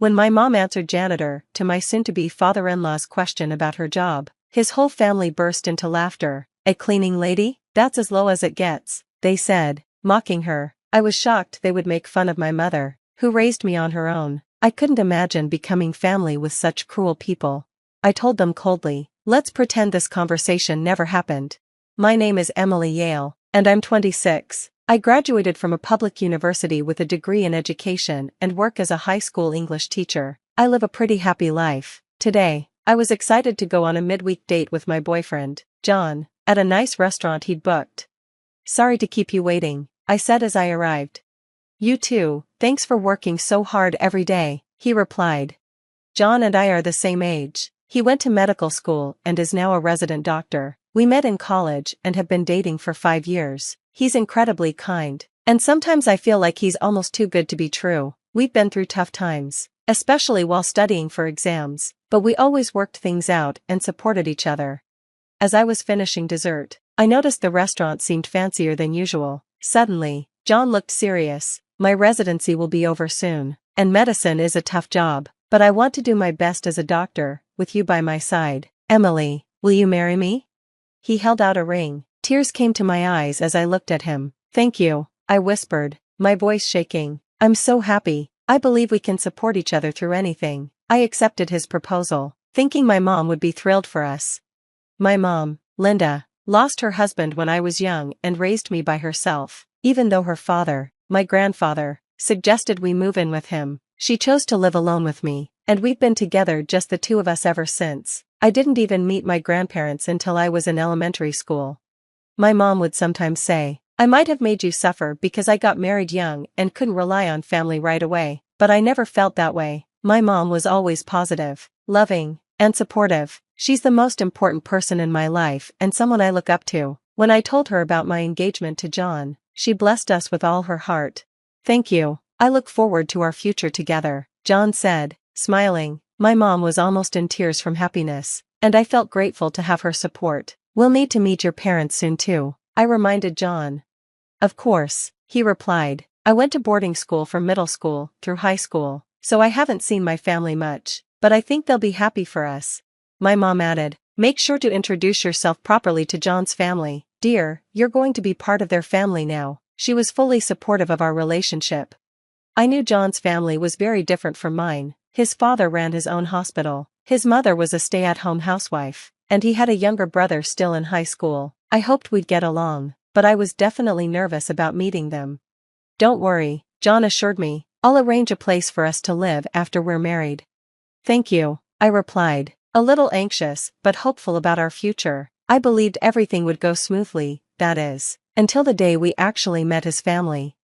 When my mom answered janitor to my soon-to-be father-in-law's question about her job, his whole family burst into laughter. A cleaning lady? That's as low as it gets, they said, mocking her. I was shocked they would make fun of my mother, who raised me on her own. I couldn't imagine becoming family with such cruel people. I told them coldly, let's pretend this conversation never happened. My name is Emily Yale, and I'm 26. I graduated from a public university with a degree in education and work as a high school English teacher. I live a pretty happy life. Today, I was excited to go on a midweek date with my boyfriend, John, at a nice restaurant he'd booked. Sorry to keep you waiting, I said as I arrived. You too, thanks for working so hard every day, he replied. John and I are the same age. He went to medical school and is now a resident doctor. We met in college and have been dating for 5 years. He's incredibly kind, and sometimes I feel like he's almost too good to be true. We've been through tough times, especially while studying for exams, but we always worked things out and supported each other. As I was finishing dessert, I noticed the restaurant seemed fancier than usual. Suddenly, John looked serious. My residency will be over soon, and medicine is a tough job, but I want to do my best as a doctor, with you by my side. Emily, will you marry me? He held out a ring. Tears came to my eyes as I looked at him. Thank you, I whispered, my voice shaking. I'm so happy. I believe we can support each other through anything. I accepted his proposal, thinking my mom would be thrilled for us. My mom, Linda, lost her husband when I was young and raised me by herself. Even though her father, my grandfather, suggested we move in with him, she chose to live alone with me, and we've been together just the two of us ever since. I didn't even meet my grandparents until I was in elementary school. My mom would sometimes say, I might have made you suffer because I got married young and couldn't rely on family right away, but I never felt that way. My mom was always positive, loving, and supportive. She's the most important person in my life and someone I look up to. When I told her about my engagement to John, she blessed us with all her heart. Thank you. I look forward to our future together, John said, smiling. My mom was almost in tears from happiness, and I felt grateful to have her support. We'll need to meet your parents soon too, I reminded John. Of course, he replied. I went to boarding school from middle school through high school, so I haven't seen my family much, but I think they'll be happy for us. My mom added, make sure to introduce yourself properly to John's family. Dear, you're going to be part of their family now. She was fully supportive of our relationship. I knew John's family was very different from mine. His father ran his own hospital. His mother was a stay-at-home housewife, and he had a younger brother still in high school. I hoped we'd get along, but I was definitely nervous about meeting them. Don't worry, John assured me. I'll arrange a place for us to live after we're married. Thank you, I replied, a little anxious but hopeful about our future. I believed everything would go smoothly, that is, until the day we actually met his family.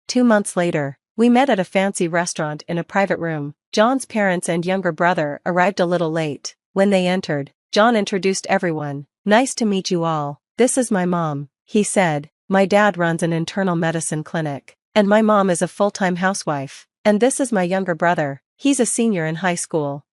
2 months later, we met at a fancy restaurant in a private room. John's parents and younger brother arrived a little late. When they entered, John introduced everyone. Nice to meet you all. This is my mom, he said. My dad runs an internal medicine clinic, and my mom is a full-time housewife. And this is my younger brother. He's a senior in high school.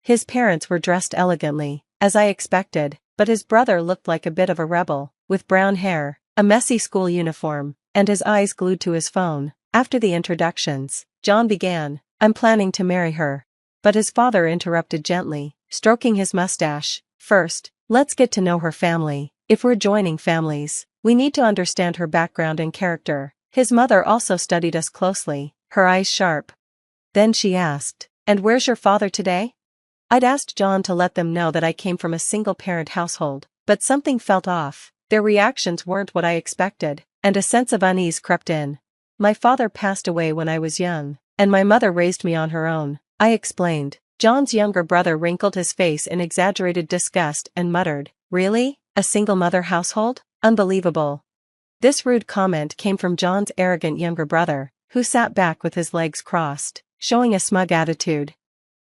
His parents were dressed elegantly, as I expected, but his brother looked like a bit of a rebel, with brown hair, a messy school uniform, and his eyes glued to his phone. After the introductions, John began, I'm planning to marry her. But his father interrupted gently, stroking his mustache. First, let's get to know her family. If we're joining families, we need to understand her background and character. His mother also studied us closely, her eyes sharp. Then she asked, and where's your father today? I'd asked John to let them know that I came from a single-parent household, but something felt off. Their reactions weren't what I expected, and a sense of unease crept in. My father passed away when I was young, and my mother raised me on her own, I explained. John's younger brother wrinkled his face in exaggerated disgust and muttered, Really? A single-mother household? Unbelievable. This rude comment came from John's arrogant younger brother, who sat back with his legs crossed, showing a smug attitude.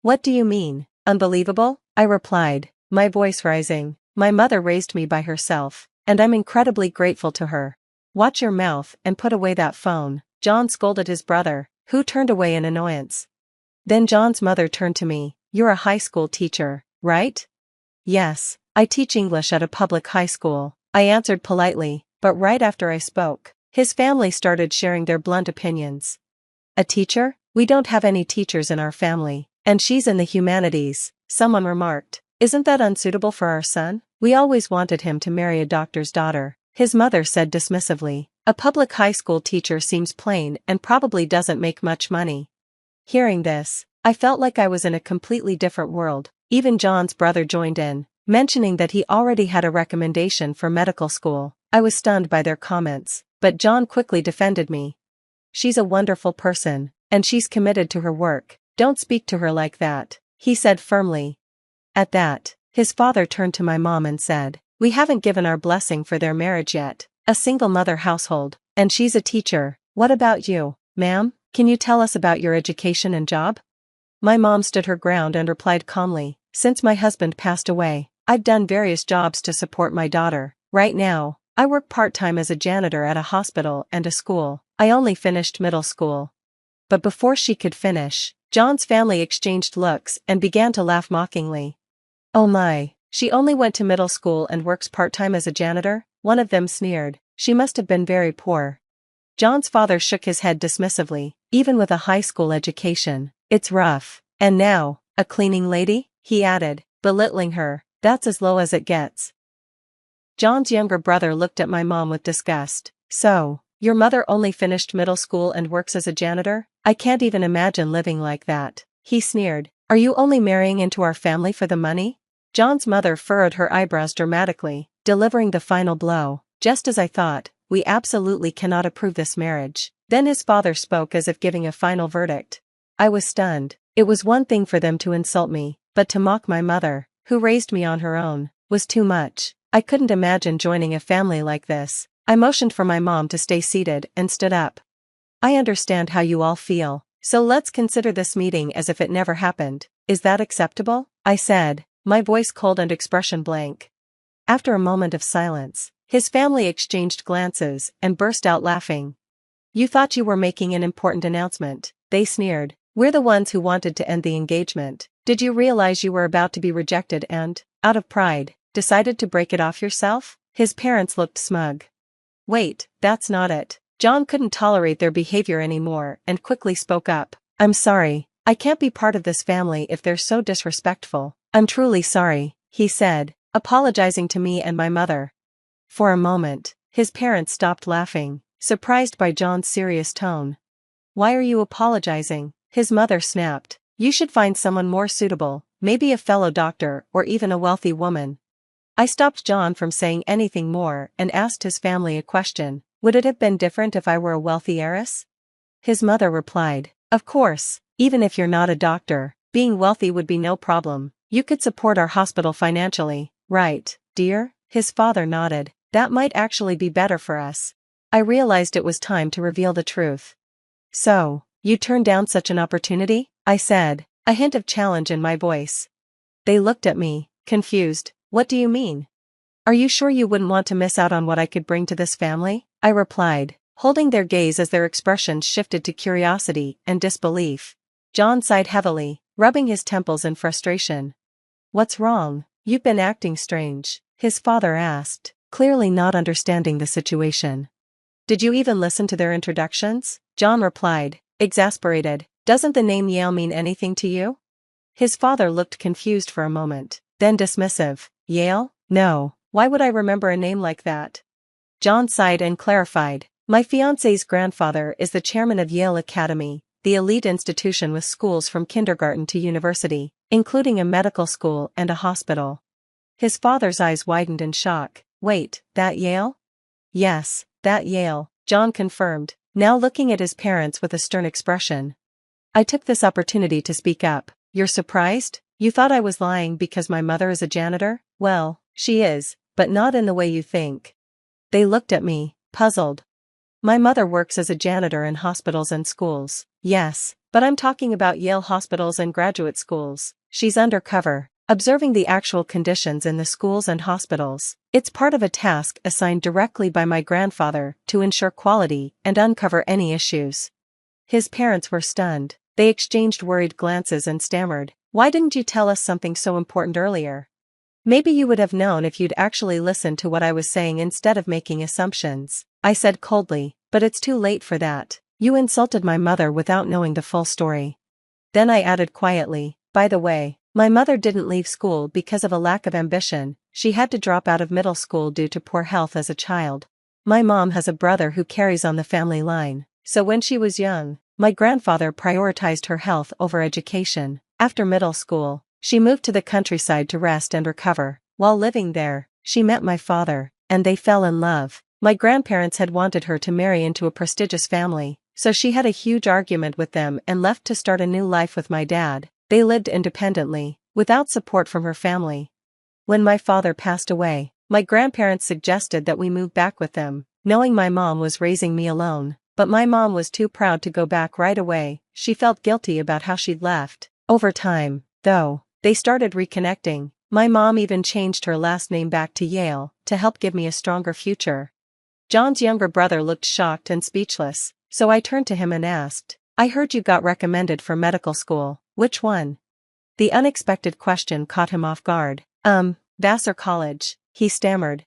What do you mean, unbelievable? I replied, my voice rising. My mother raised me by herself, and I'm incredibly grateful to her. Watch your mouth and put away that phone, John scolded his brother, who turned away in annoyance. Then John's mother turned to me, You're a high school teacher, right? Yes, I teach English at a public high school, I answered politely, but right after I spoke, his family started sharing their blunt opinions. A teacher? We don't have any teachers in our family, and she's in the humanities, someone remarked. Isn't that unsuitable for our son? We always wanted him to marry a doctor's daughter, his mother said dismissively. A public high school teacher seems plain and probably doesn't make much money. Hearing this, I felt like I was in a completely different world. Even John's brother joined in, mentioning that he already had a recommendation for medical school. I was stunned by their comments, but John quickly defended me. She's a wonderful person, and she's committed to her work. Don't speak to her like that, he said firmly. At that, his father turned to my mom and said, we haven't given our blessing for their marriage yet. A single mother household, and she's a teacher. What about you, ma'am? Can you tell us about your education and job? My mom stood her ground and replied calmly, since my husband passed away, I've done various jobs to support my daughter. Right now, I work part-time as a janitor at a hospital and a school. I only finished middle school. But before she could finish, John's family exchanged looks and began to laugh mockingly. Oh my, she only went to middle school and works part-time as a janitor? One of them sneered. She must have been very poor. John's father shook his head dismissively. Even with a high school education, it's rough. And now, a cleaning lady? He added, belittling her. That's as low as it gets. John's younger brother looked at my mom with disgust. So, your mother only finished middle school and works as a janitor? I can't even imagine living like that. He sneered. Are you only marrying into our family for the money? John's mother furrowed her eyebrows dramatically, delivering the final blow. Just as I thought, we absolutely cannot approve this marriage. Then his father spoke as if giving a final verdict. I was stunned. It was one thing for them to insult me, but to mock my mother, who raised me on her own, was too much. I couldn't imagine joining a family like this. I motioned for my mom to stay seated and stood up. I understand how you all feel, so let's consider this meeting as if it never happened. Is that acceptable? I said, my voice cold and expression blank. After a moment of silence, his family exchanged glances and burst out laughing. You thought you were making an important announcement, they sneered. We're the ones who wanted to end the engagement. Did you realize you were about to be rejected and, out of pride, decided to break it off yourself? His parents looked smug. Wait, that's not it. John couldn't tolerate their behavior anymore and quickly spoke up. I'm sorry, I can't be part of this family if they're so disrespectful. I'm truly sorry, he said, apologizing to me and my mother. For a moment, his parents stopped laughing, surprised by John's serious tone. Why are you apologizing? His mother snapped. You should find someone more suitable, maybe a fellow doctor or even a wealthy woman. I stopped John from saying anything more and asked his family a question. Would it have been different if I were a wealthy heiress? His mother replied, of course, even if you're not a doctor, being wealthy would be no problem. You could support our hospital financially, right, dear? His father nodded. That might actually be better for us. I realized it was time to reveal the truth. So, you turned down such an opportunity? I said, a hint of challenge in my voice. They looked at me, confused. What do you mean? Are you sure you wouldn't want to miss out on what I could bring to this family? I replied, holding their gaze as their expressions shifted to curiosity and disbelief. John sighed heavily, rubbing his temples in frustration. What's wrong? You've been acting strange, his father asked, clearly not understanding the situation. Did you even listen to their introductions? John replied, exasperated. Doesn't the name Yale mean anything to you? His father looked confused for a moment, then dismissive. Yale? No, why would I remember a name like that? John sighed and clarified. My fiancé's grandfather is the chairman of Yale Academy, the elite institution with schools from kindergarten to university, including a medical school and a hospital. His father's eyes widened in shock. Wait, that Yale? Yes, that Yale, John confirmed, now looking at his parents with a stern expression. I took this opportunity to speak up. You're surprised? You thought I was lying because my mother is a janitor? Well, she is, but not in the way you think. They looked at me, puzzled. My mother works as a janitor in hospitals and schools. Yes, but I'm talking about Yale hospitals and graduate schools. She's undercover, observing the actual conditions in the schools and hospitals. It's part of a task assigned directly by my grandfather to ensure quality and uncover any issues. His parents were stunned. They exchanged worried glances and stammered. Why didn't you tell us something so important earlier? Maybe you would have known if you'd actually listened to what I was saying instead of making assumptions. I said coldly, but it's too late for that. You insulted my mother without knowing the full story. Then I added quietly, by the way, my mother didn't leave school because of a lack of ambition, she had to drop out of middle school due to poor health as a child. My mom has a brother who carries on the family line, so when she was young, my grandfather prioritized her health over education. After middle school, she moved to the countryside to rest and recover. While living there, she met my father, and they fell in love. My grandparents had wanted her to marry into a prestigious family, so she had a huge argument with them and left to start a new life with my dad. They lived independently, without support from her family. When my father passed away, my grandparents suggested that we move back with them, knowing my mom was raising me alone, but my mom was too proud to go back right away. She felt guilty about how she'd left. Over time, though, they started reconnecting. My mom even changed her last name back to Yale, to help give me a stronger future. John's younger brother looked shocked and speechless, so I turned to him and asked, I heard you got recommended for medical school, which one? The unexpected question caught him off guard. Vassar College, he stammered.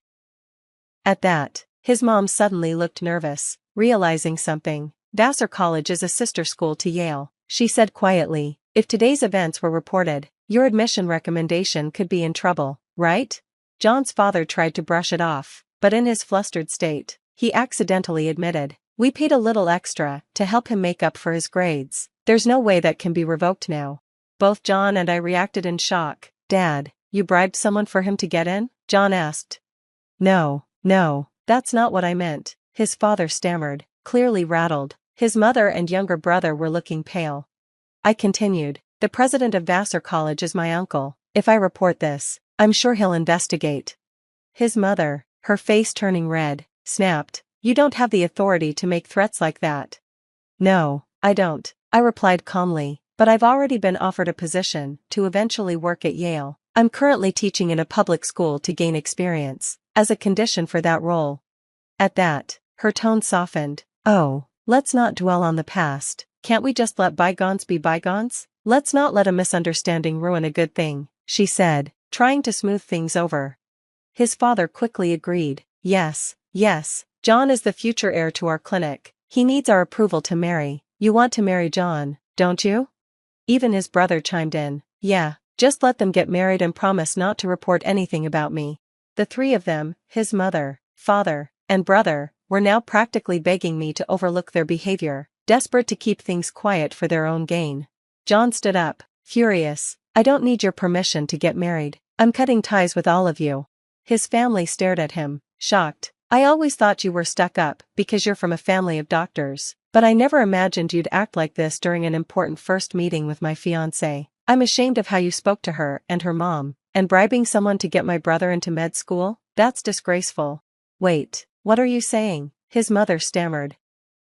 At that, his mom suddenly looked nervous, realizing something. Vassar College is a sister school to Yale, she said quietly. If today's events were reported, your admission recommendation could be in trouble, right? John's father tried to brush it off, but in his flustered state, he accidentally admitted, we paid a little extra to help him make up for his grades. There's no way that can be revoked now. Both John and I reacted in shock. Dad, you bribed someone for him to get in? John asked. No, that's not what I meant, his father stammered, clearly rattled. His mother and younger brother were looking pale. I continued, the president of Vassar College is my uncle. If I report this, I'm sure he'll investigate. His mother, her face turning red, snapped, you don't have the authority to make threats like that. No, I don't, I replied calmly, but I've already been offered a position to eventually work at Yale. I'm currently teaching in a public school to gain experience, as a condition for that role. At that, her tone softened. Oh, let's not dwell on the past. Can't we just let bygones be bygones? Let's not let a misunderstanding ruin a good thing, she said, trying to smooth things over. His father quickly agreed. Yes, John is the future heir to our clinic. He needs our approval to marry. You want to marry John, don't you? Even his brother chimed in. Yeah, just let them get married and promise not to report anything about me. The three of them, his mother, father, and brother, were now practically begging me to overlook their behavior, desperate to keep things quiet for their own gain. John stood up, furious. I don't need your permission to get married. I'm cutting ties with all of you. His family stared at him, shocked. I always thought you were stuck up because you're from a family of doctors, but I never imagined you'd act like this during an important first meeting with my fiancé. I'm ashamed of how you spoke to her and her mom, and bribing someone to get my brother into med school? That's disgraceful. Wait, what are you saying? His mother stammered.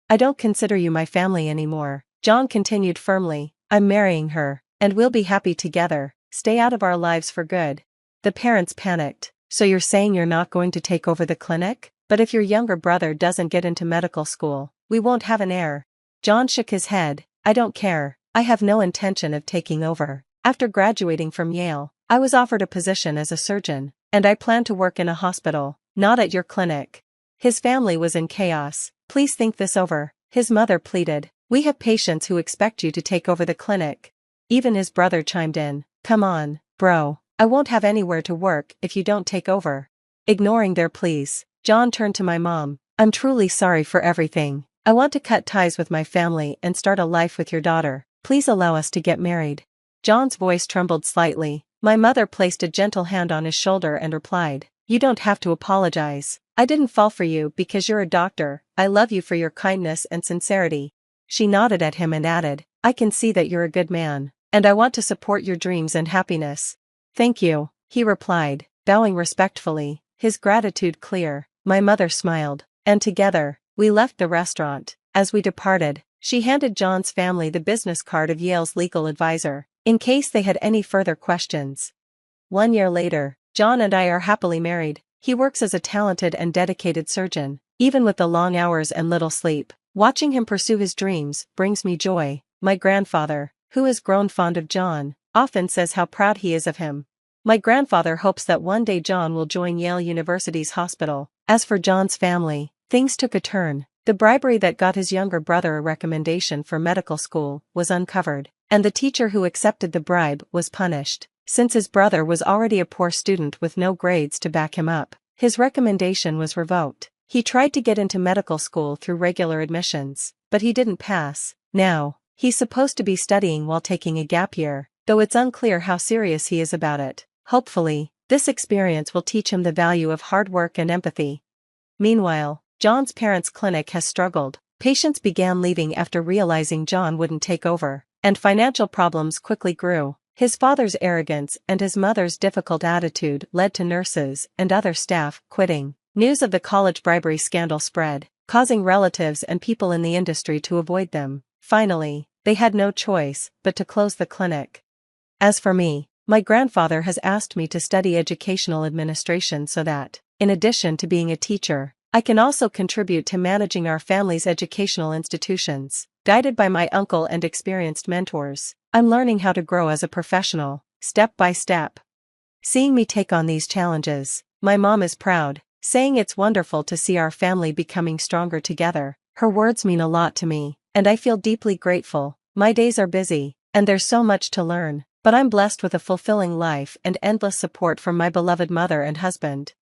I don't consider you my family anymore, John continued firmly. I'm marrying her, and we'll be happy together. Stay out of our lives for good. The parents panicked. So you're saying you're not going to take over the clinic? But if your younger brother doesn't get into medical school, we won't have an heir. John shook his head. I don't care. I have no intention of taking over. After graduating from Yale, I was offered a position as a surgeon, and I plan to work in a hospital, not at your clinic. His family was in chaos. Please think this over, his mother pleaded. We have patients who expect you to take over the clinic. Even his brother chimed in. Come on, bro. I won't have anywhere to work if you don't take over. Ignoring their pleas, John turned to my mom. I'm truly sorry for everything. I want to cut ties with my family and start a life with your daughter. Please allow us to get married. John's voice trembled slightly. My mother placed a gentle hand on his shoulder and replied, you don't have to apologize. I didn't fall for you because you're a doctor. I love you for your kindness and sincerity. She nodded at him and added, I can see that you're a good man, and I want to support your dreams and happiness. Thank you, he replied, bowing respectfully, his gratitude clear. My mother smiled, and together, we left the restaurant. As we departed, she handed John's family the business card of Yale's legal advisor, in case they had any further questions. 1 year later, John and I are happily married. He works as a talented and dedicated surgeon, even with the long hours and little sleep. Watching him pursue his dreams brings me joy. My grandfather, who has grown fond of John, often says how proud he is of him. My grandfather hopes that one day John will join Yale University's hospital. As for John's family, things took a turn. The bribery that got his younger brother a recommendation for medical school was uncovered, and the teacher who accepted the bribe was punished. Since his brother was already a poor student with no grades to back him up, his recommendation was revoked. He tried to get into medical school through regular admissions, but he didn't pass. Now, he's supposed to be studying while taking a gap year, though it's unclear how serious he is about it. Hopefully, this experience will teach him the value of hard work and empathy. Meanwhile, John's parents' clinic has struggled. Patients began leaving after realizing John wouldn't take over, and financial problems quickly grew. His father's arrogance and his mother's difficult attitude led to nurses and other staff quitting. News of the college bribery scandal spread, causing relatives and people in the industry to avoid them. Finally, they had no choice but to close the clinic. As for me, my grandfather has asked me to study educational administration so that, in addition to being a teacher, I can also contribute to managing our family's educational institutions. Guided by my uncle and experienced mentors, I'm learning how to grow as a professional, step by step. Seeing me take on these challenges, my mom is proud, saying it's wonderful to see our family becoming stronger together. Her words mean a lot to me, and I feel deeply grateful. My days are busy, and there's so much to learn, but I'm blessed with a fulfilling life and endless support from my beloved mother and husband.